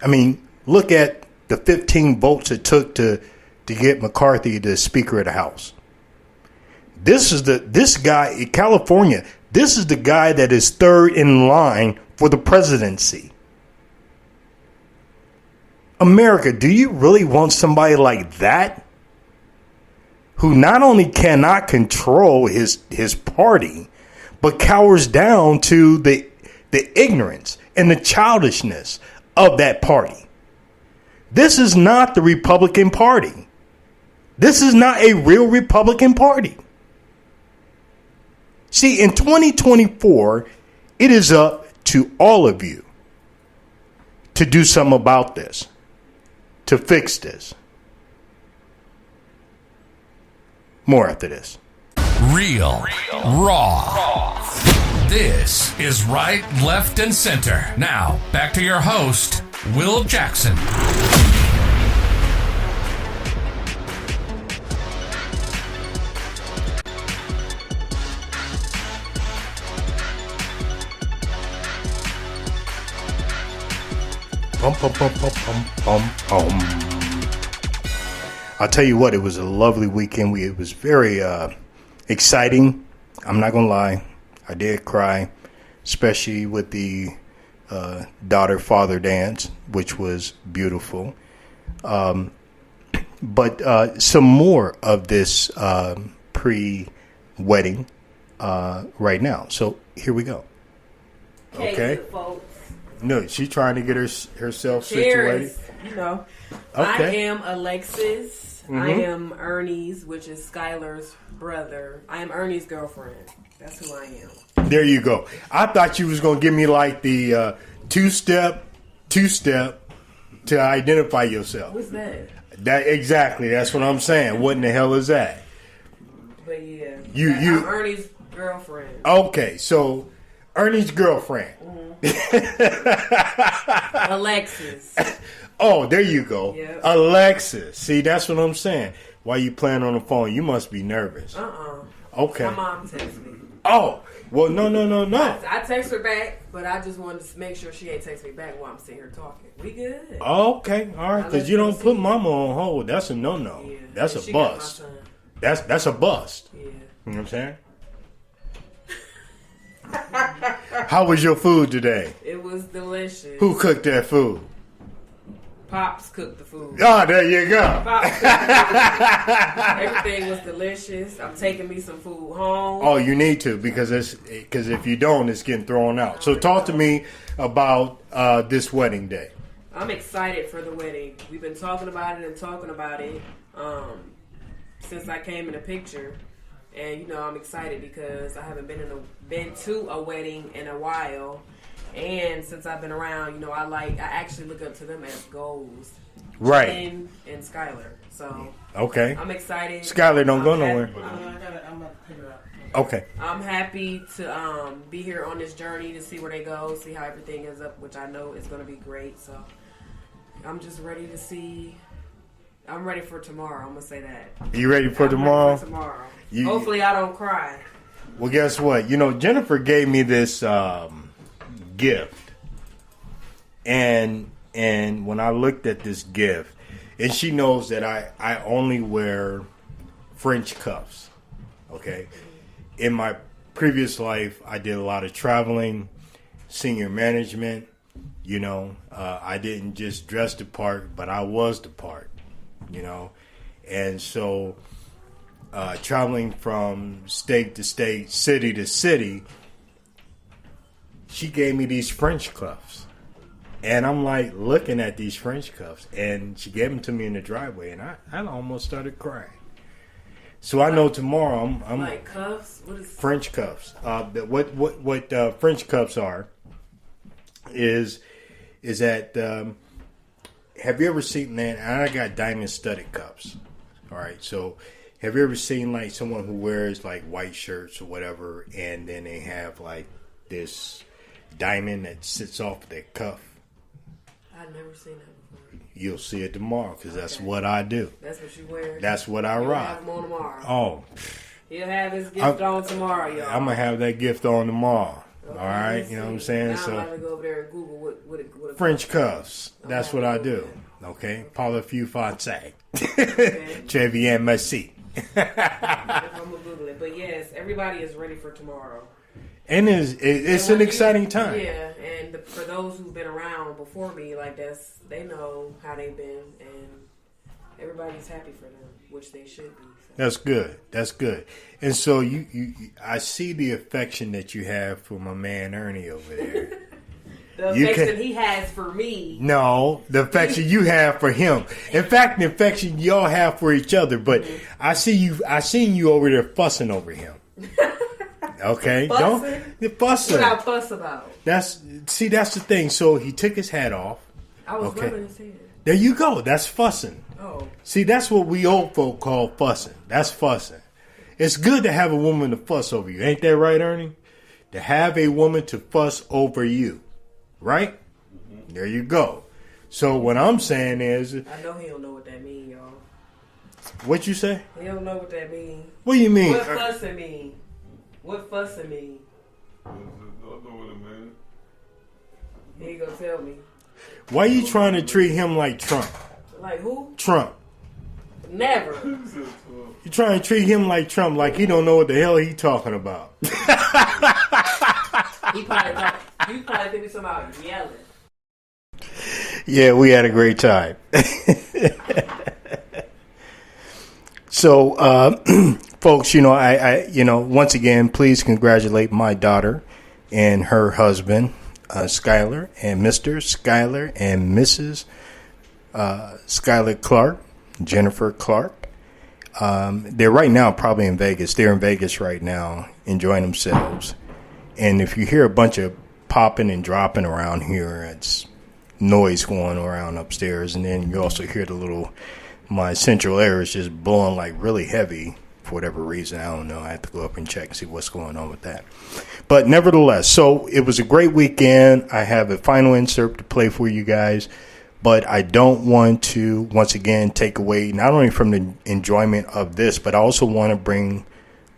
I mean, look at the 15 votes it took to get McCarthy the Speaker of the House. This guy in California, this is the guy that is third in line for the presidency. America, do you really want somebody like that? Who not only cannot control his party, but cowers down to the ignorance and the childishness of that party. This is not the Republican Party. This is not a real Republican Party. See, in 2024, it is up to all of you to do something about this, to fix this. More after this. Real, raw. This is Right, Left, and Center. Now, back to your host, Will Jackson. I'll tell you what, it was a lovely weekend. It was very exciting. I'm not going to lie. I did cry, especially with the daughter-father dance, which was beautiful. But some more of this pre-wedding right now. So here we go. Okay. No, she's trying to get herself situated. You know, okay. I am Alexis. Mm-hmm. I am Ernie's, which is Skylar's brother. I am Ernie's girlfriend. That's who I am. There you go. I thought you was going to give me like the two-step to identify yourself. What's that? That exactly. That's what I'm saying. What in the hell is that? But yeah, I'm Ernie's girlfriend. Okay, so Ernie's girlfriend. Mm-hmm. Alexis. Oh, there you go. Yep. Alexis. See, that's what I'm saying. While you playing on the phone, you must be nervous. Okay. My mom texted me. Oh, well, no. I text her back, but I just wanted to make sure she ain't text me back while I'm sitting here talking. We good. Okay, all right, because you don't put mama on hold. That's a no-no. Yeah. That's a bust. That's a bust. Yeah. You know what I'm saying? How was your food today? It was delicious. Who cooked that food? Pops cooked the food. Oh, there you go. Pops cooked the food. Everything was delicious. I'm taking me some food home. Oh, you need to because if you don't, it's getting thrown out. So talk to me about this wedding day. I'm excited for the wedding. We've been talking about it since I came in the picture. And, you know, I'm excited because I haven't been to a wedding in a while. And since I've been around, you know, I actually look up to them as goals. Right. Jen and Skylar. So. Okay. I'm excited. Skylar don't go nowhere. I'm about to pick her up. Okay. I'm happy to be here on this journey to see where they go, see how everything is up, which I know is going to be great. So I'm just ready to see. I'm ready for tomorrow. I'm going to say that. You ready for tomorrow? Ready for tomorrow. Hopefully I don't cry. Well, guess what? You know, Jennifer gave me this gift. And when I looked at this gift, and she knows that I only wear French cuffs. Okay? In my previous life, I did a lot of traveling, senior management. You know, I didn't just dress the part, but I was the part. You know, and so traveling from state to state, city to city, she gave me these French cuffs. And I'm like looking at these French cuffs, and she gave them to me in the driveway, and I almost started crying. So I know tomorrow I'm like cuffs. What is French cuffs? What French cuffs are is that. Have you ever seen that? I got diamond studded cuffs. All right. So have you ever seen like someone who wears like white shirts or whatever, and then they have like this diamond that sits off their cuff? I've never seen that before. You'll see it tomorrow because that's what I do. That's what you wear. That's what I You'll rock. have them on tomorrow. Oh, He'll have his gift on tomorrow, y'all. I'm gonna have that gift on tomorrow. Okay, all right, you know what I'm saying? Now So I'm gonna go over there and Google what French cuffs. That's what I do. Okay, parlez-vous français? Très bien, merci. I'm gonna Google it, but yes, everybody is ready for tomorrow. And it's an exciting time. Yeah, and for those who've been around before me, like they know how they've been, and everybody's happy for them, which they should be. So. That's good. That's good. And so I see the affection that you have for my man Ernie over there. The affection he has for me. No, the affection you have for him. In fact, the affection y'all have for each other. But I seen you over there fussing over him. Okay, fussing? Don't fussing. What I fuss about? That's the thing. So he took his hat off. I was rubbing his head. There you go. That's fussing. Oh. See, that's what we old folk call fussing. That's fussing. It's good to have a woman to fuss over you. Ain't that right, Ernie? To have a woman to fuss over you. Right? Mm-hmm. There you go. So what I'm saying is... I know he don't know what that mean, y'all. What you say? He don't know what that mean. What do you mean? What fussing mean? What fussing mean? I don't know what it means. He ain't gonna tell me. Why are you trying to treat him like Trump? Like who? Trump. Never. You trying to treat him like Trump, like he don't know what the hell he talking about. You probably think it's about yelling. Yeah, we had a great time. So, folks, I once again, please congratulate my daughter and her husband, Skylar, and Mr. Skylar and Mrs. Skylar Clark, Jennifer Clark. They're right now probably in Vegas. They're in Vegas right now, enjoying themselves. And if you hear a bunch of popping and dropping around here, it's noise going around upstairs. And then you also hear my central air is just blowing like really heavy for whatever reason. I don't know. I have to go up and check and see what's going on with that. But nevertheless, so it was a great weekend. I have a final insert to play for you guys. But I don't want to, once again, take away not only from the enjoyment of this, but I also want to bring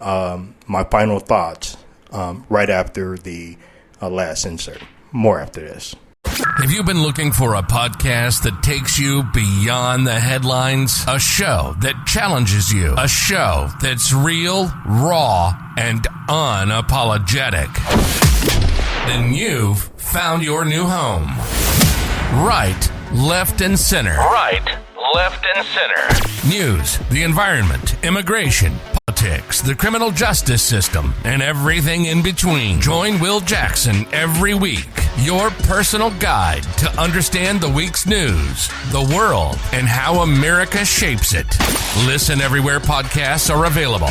my final thoughts right after the last insert. More after this. Have you been looking for a podcast that takes you beyond the headlines? A show that challenges you. A show that's real, raw, and unapologetic. Then you've found your new home. Right, left, and center. Right, left, and center. News, the environment, immigration, politics, the criminal justice system, and everything in between. Join Will Jackson every week, your personal guide to understand the week's news, the world, and how America shapes it. Listen everywhere podcasts are available.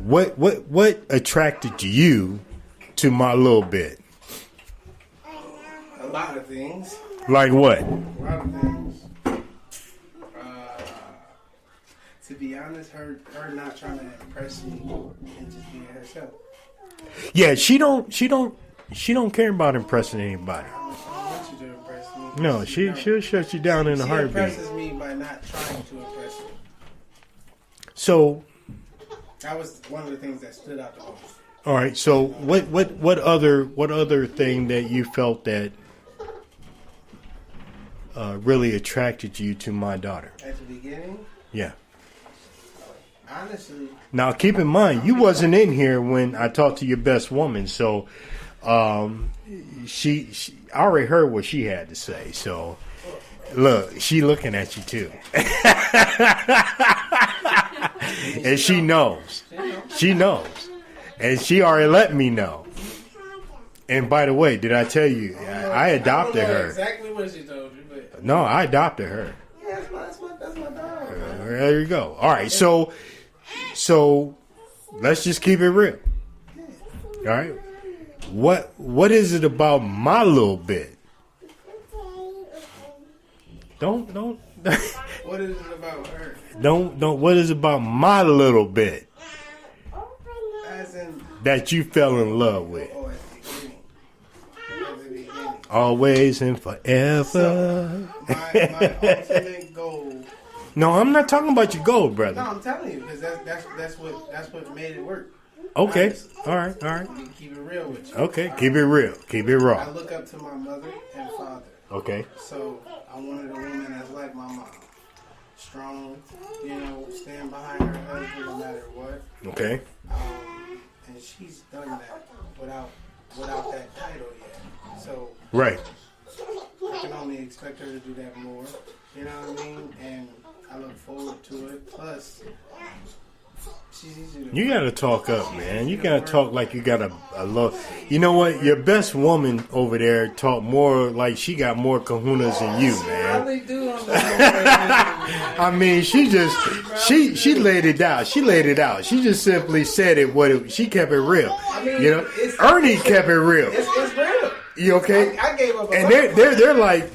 What attracted you to my little bit? A lot of things. Like what? A lot of things. To be honest, her not trying to impress me and just being herself. Yeah, she don't care about impressing anybody. I want you to impress me. No, she'll shut you down in a heartbeat. She impresses me by not trying to impress me. So that was one of the things that stood out the most. All right. So what other thing that you felt that really attracted you to my daughter? At the beginning? Yeah. Honestly. Now keep in mind, you wasn't in here when I talked to your best woman, so she I already heard what she had to say. So look, she looking at you too, and she knows. She knows. And she already let me know. And by the way, did I tell you, I adopted her. Exactly what she told you. But No, I adopted her. yeah, that's my dog. There you go. All right, so let's just keep it real. All right, what is it about my little bit? Don't. What is it about her? Don't. What is it about my little bit As in, that you fell in love with? at the beginning. Always and forever. So, my ultimate goal No, I'm not talking about your gold, brother. No, I'm telling you, because that's what made it work. Okay. Honestly. All right. Keep it real with you. Okay. Keep it real. Keep it raw. I look up to my mother and father. Okay. So I wanted a woman that's like my mom. Strong, stand behind her husband no matter what. Okay. And she's done that without that title yet. So Right. I can only expect her to do that more. You know what I mean? And I look forward to it. Plus, she's easy to You gotta talk up, man. You gotta talk like you got a low. You know what? Your best woman over there talk more like she got more kahunas than you, man. really do. I mean, she laid it down. She laid it out. She just simply said it. She kept it real. I mean, Ernie kept it real. It's real. You okay? I gave up. And they're like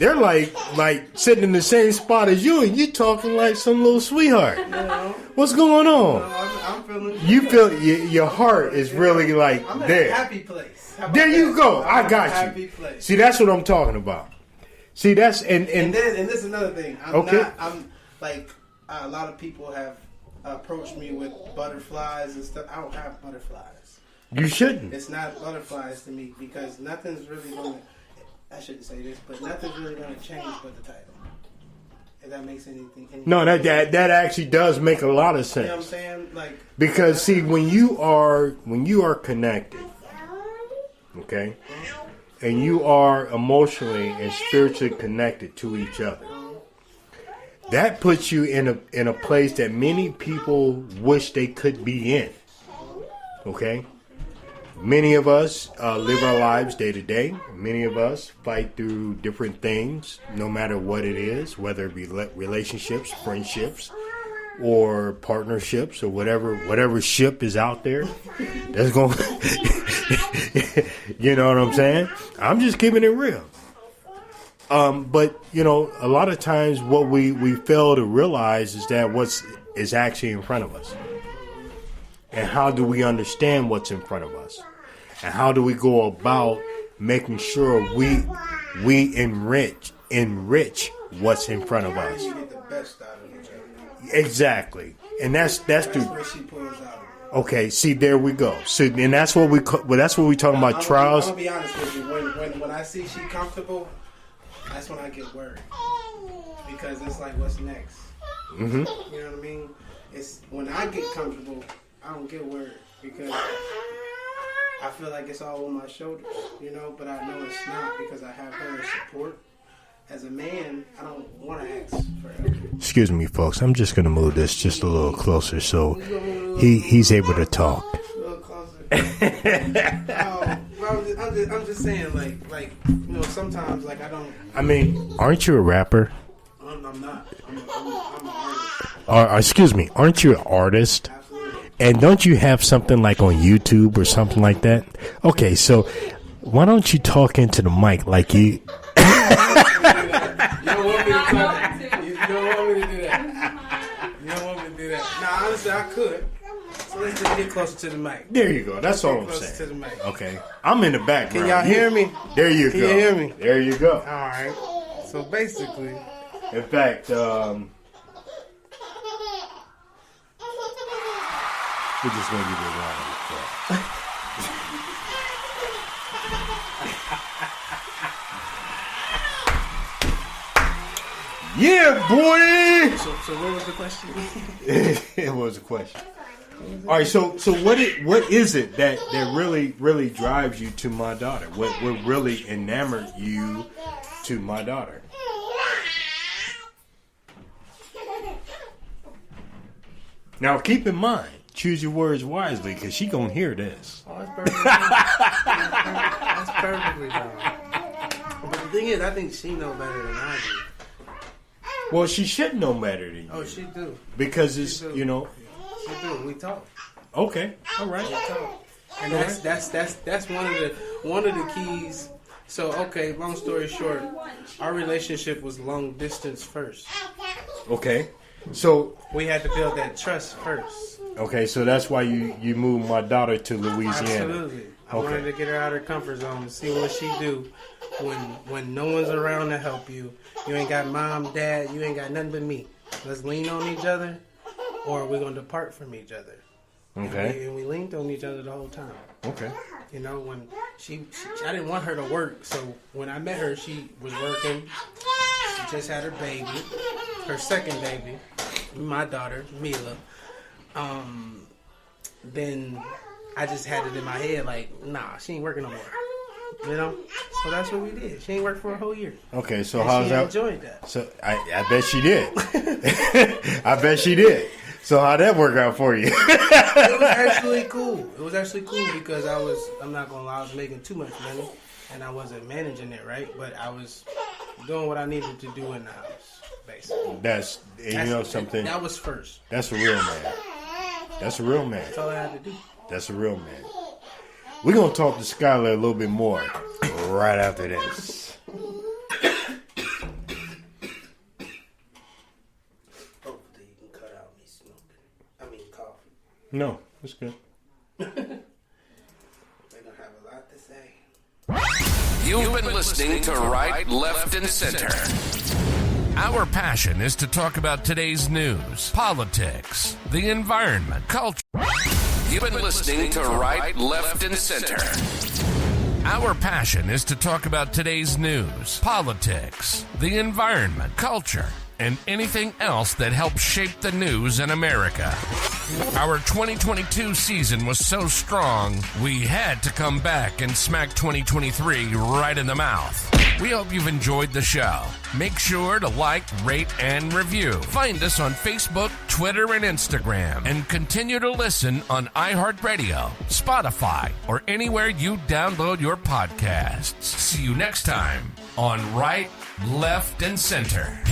sitting in the same spot as you, and you talking like some little sweetheart. What's going on? I'm feeling. You feel your heart is really like I'm in there. a happy place. There you go. I got you. Happy place. See, that's what I'm talking about. See, that's and this is another thing. I'm like a lot of people have approached me with butterflies and stuff. I don't have butterflies. You shouldn't. It's not butterflies to me because nothing's really going to. I shouldn't say this, but nothing's really going to change but the title. If that makes anything. No, that actually does make a lot of sense. You know what I'm saying? Like, because see, when you are connected, okay, and you are emotionally and spiritually connected to each other, that puts you in a place that many people wish they could be in. Okay. Many of us live our lives day to day. Many of us fight through different things, no matter what it is, whether it be relationships, friendships, or partnerships, or whatever ship is out there. That's going. You know what I'm saying? I'm just keeping it real. But a lot of times what we fail to realize is that is actually in front of us. And how do we understand what's in front of us? And how do we go about making sure we enrich what's in front of us? you get the best out of each other. Exactly. And that's where she pulls out. Okay, see, there we go. So, and that's what we talking about trials. I'm gonna be honest with you. When I see she comfortable, that's when I get worried because it's like, what's next? Mm-hmm. You know what I mean? It's when I get comfortable, I don't get worried because I feel like it's all on my shoulders, but I know it's not because I have her as support. As a man, I don't want to ask for help. Excuse me, folks. I'm just going to move this just a little closer so he's able to talk. A little closer. I'm just saying, like sometimes, like I don't. I mean, aren't you a rapper? I'm not. I'm an artist. Excuse me, aren't you an artist? And don't you have something like on YouTube or something like that? Okay, so why don't you talk into the mic like you... You don't want me to talk. You don't want me to do that. You don't want me to do that. No, honestly, I could. So let's just get closer to the mic. There you go. That's all I'm closer saying. to the mic. Okay. I'm in the background. Can y'all hear me? There you go. Can you hear me? There you go. All right. So basically... In fact, we're just going to give you a round of applause. Yeah, boy! So what was the question? It was a question. All right, so what is it that really drives you to my daughter? What really enamored you to my daughter? Now, keep in mind, choose your words wisely, because she gonna hear this. Oh, that's perfectly fine. That's perfectly fine. But the thing is, I think she know better than I do. Well, she should know better than you. Oh, she do. Because it's, She you do. We talk. Okay, all right. We talk. And that's one of the keys. So, okay, long story short, our relationship was long distance first. Okay. So we had to build that trust first. Okay, so that's why you moved my daughter to Louisiana. Absolutely. I wanted to get her out of her comfort zone to see what she do when no one's around to help you. You ain't got mom, dad, you ain't got nothing but me. Let's lean on each other, or we're gonna depart from each other. Okay. And we leaned on each other the whole time. Okay. You know, when I didn't want her to work, so when I met her, she was working. She just had her baby, her second baby, my daughter, Mila. Then I just had it in my head, like, nah, she ain't working no more. You know? So that's what we did. She ain't worked for a whole year. Okay, so and how's that? She enjoyed that. So I bet she did. I bet she did. So how'd that work out for you? It was actually cool. It was actually cool because I'm not going to lie, I was making too much money and I wasn't managing it right, but I was doing what I needed to do in the house, basically. You know something? That was first. That's a real man. That's a real man. That's all I had to do. That's a real man. We're going to talk to Skylar a little bit more right after this. No, it's good. They're going to have a lot to say. You've been listening to Right, Left, and Center. Our passion is to talk about today's news, politics, the environment, culture. You've been listening to Right, Left, and Center. Our passion is to talk about today's news, politics, the environment, culture, and anything else that helps shape the news in America. Our 2022 season was so strong, we had to come back and smack 2023 right in the mouth. We hope you've enjoyed the show. Make sure to like, rate, and review. Find us on Facebook, Twitter, and Instagram. And continue to listen on iHeartRadio, Spotify, or anywhere you download your podcasts. See you next time on Right, Left, and Center.